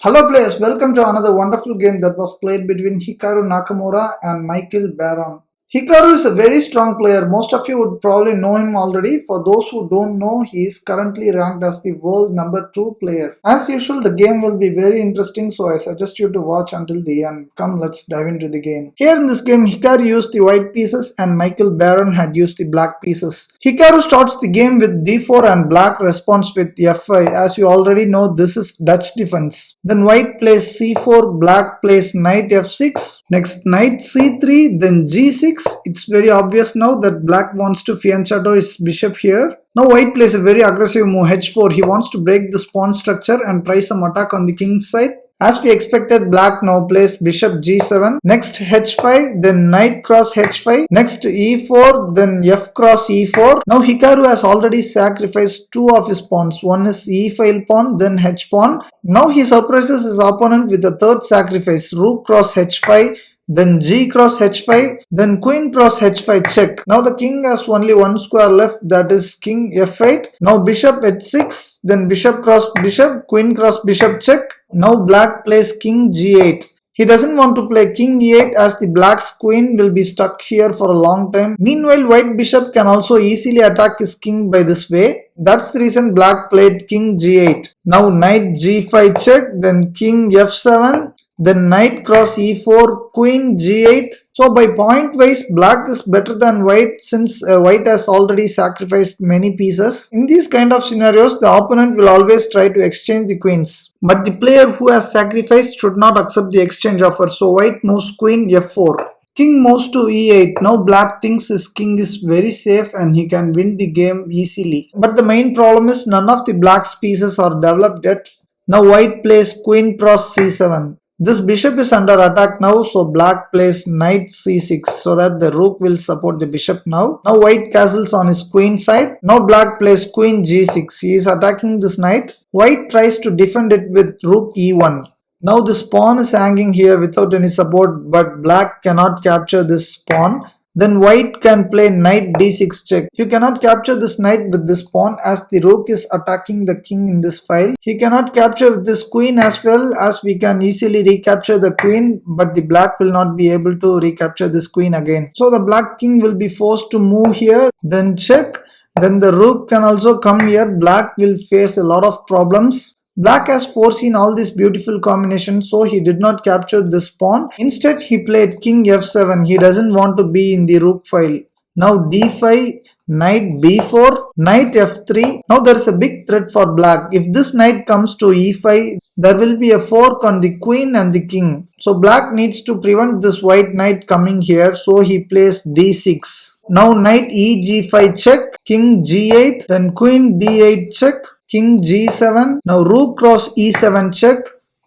Hello players, welcome to another wonderful game that was played between Hikaru Nakamura and Michael Barron. Hikaru is a very strong player. Most of you would probably know him already. For those who don't know, he is currently ranked as the world number 2 player. As usual, the game will be very interesting, so I suggest you to watch until the end. Come, let's dive into the game. Here in this game, Hikaru used the white pieces and Michael Barron had used the black pieces. Hikaru starts the game with d4 and black responds with f5. As you already know, this is Dutch defense. Then white plays c4, black plays knight f6. Next knight c3, then g6. It's very obvious now that black wants to fianchetto his bishop here. Now white plays a very aggressive move h4. He wants to break this pawn structure and try some attack on the king's side. As we expected, black now plays bishop g7, next h5, then knight cross h5, next e4, then f cross e4. Now Hikaru has already sacrificed two of his pawns. One is e file pawn, then h pawn. Now he surprises his opponent with a third sacrifice, rook cross h5, then g cross h5, then queen cross h5 check. Now the king has only one square left, that is king f8. Now bishop h6, then bishop cross bishop, queen cross bishop check. Now black plays king g8. He doesn't want to play king e8 as the black's queen will be stuck here for a long time. Meanwhile, white bishop can also easily attack his king by this way. That's the reason black played king g8. Now knight g5 check, then king f7. Then knight cross e4, queen g8. So by point wise, black is better than white since white has already sacrificed many pieces. In these kind of scenarios, the opponent will always try to exchange the queens. But the player who has sacrificed should not accept the exchange offer. So white moves queen f4. King moves to e8. Now black thinks his king is very safe and he can win the game easily. But the main problem is none of the black's pieces are developed yet. Now white plays queen cross c7. This bishop is under attack now, so black plays knight c6 so that the rook will support the bishop now. Now white castles on his queen side. Now black plays queen g6. He is attacking this knight. White tries to defend it with rook e1. Now this pawn is hanging here without any support, but black cannot capture this pawn. Then white can play knight d6 check. You cannot capture this knight with this pawn as the rook is attacking the king in this file. He cannot capture with this queen as well, as we can easily recapture the queen, but the black will not be able to recapture this queen again. So the black king will be forced to move here, then check. Then the rook can also come here. Black will face a lot of problems. Black has foreseen all these beautiful combinations, so he did not capture this pawn. Instead, he played king f7. He doesn't want to be in the rook file. Now d5, knight b4, knight f3. Now there is a big threat for black. If this knight comes to e5, there will be a fork on the queen and the king. So black needs to prevent this white knight coming here, so he plays d6. Now knight e5 check, king g8, then queen d8 check. King g7, now rook cross e7 check,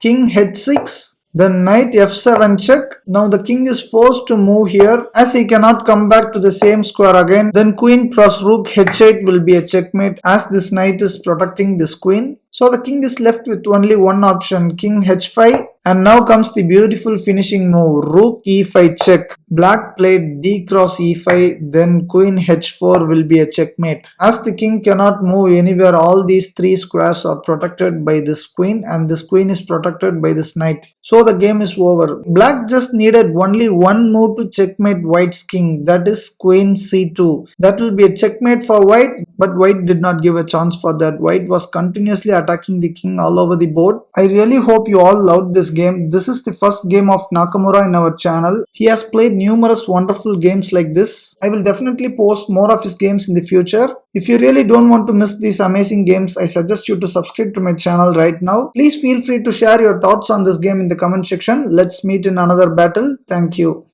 king h6, then knight f7 check. Now the king is forced to move here as he cannot come back to the same square again. Then queen cross rook h8 will be a checkmate as this knight is protecting this queen. So the king is left with only one option, king h5, and now comes the beautiful finishing move, rook e5 check. Black played d cross e5, then queen h4 will be a checkmate. As the king cannot move anywhere, all these three squares are protected by this queen and this queen is protected by this knight. So the game is over. Black just needed only one move to checkmate white's king, that is queen c2. That will be a checkmate for white, but white did not give a chance for that. White was continuously attacking the king all over the board. I really hope you all loved this game. This is the first game of Nakamura in our channel. He has played numerous wonderful games like this. I will definitely post more of his games in the future. If you really don't want to miss these amazing games, I suggest you to subscribe to my channel right now. Please feel free to share your thoughts on this game in the comment section. Let's meet in another battle. Thank you.